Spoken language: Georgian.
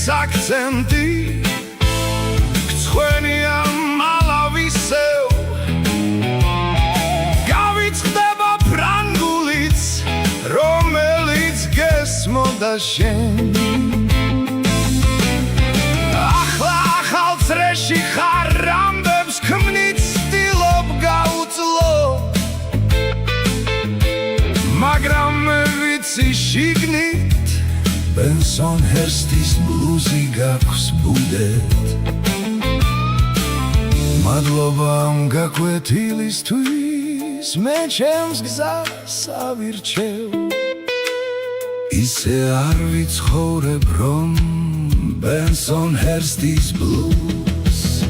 აქცენტი გცხვენია მალავისევ გავიწყდება ფრანგულიც რომელიც გესმოდა შენ ახლა ახალ წრეში ხარ ამბებს ქმნით ცდილობ გაუძლო მაგრამ მე ვიცი შიგნით Bensonherstis bluzi gaქვს budет Madloba am gakwetilisთვის me ჩემს გზას ავირჩევ ისე არ ვიცხოვრებ რომ Bensonherstis blues